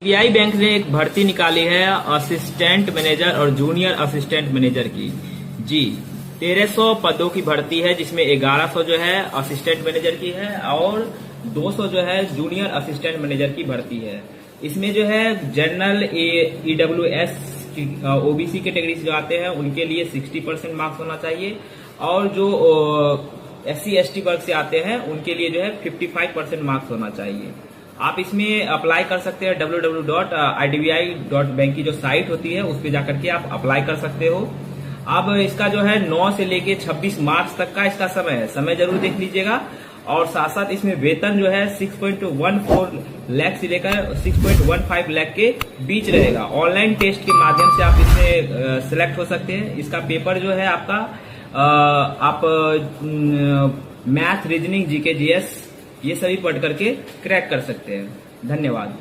SBI bank ने एक भर्ती निकाली है असिस्टेंट मैनेजर और जूनियर असिस्टेंट मैनेजर की। जी 1300 पदों की भर्ती है, जिसमें 1100 जो है असिस्टेंट मैनेजर की है और 200 जो है जूनियर असिस्टेंट मैनेजर की भर्ती है। इसमें जो है जनरल EWS ओबीसी कैटेगरी से जो आते हैं उनके लिए 60% मार्क्स होना चाहिए और जो SC/ST वर्ग से आते हैं उनके लिए जो है 55% मार्क्स होना चाहिए। आप इसमें अप्लाई कर सकते हैं www.idbi.bank की जो साइट होती है उस पर जाकर के आप अप्लाई कर सकते हो। अब इसका जो है 9 से लेके 26 मार्च तक का इसका समय है, समय जरूर देख लीजिएगा। और साथ साथ इसमें वेतन जो है 6.14 लाख से लेकर 6.15 लाख के बीच रहेगा। ऑनलाइन टेस्ट के माध्यम से आप इसमें सिलेक्ट हो सकते हैं। इसका पेपर जो है आपका आप मैथ, रीजनिंग, GK, GS ये सभी पढ़ करके क्रैक कर सकते हैं। धन्यवाद।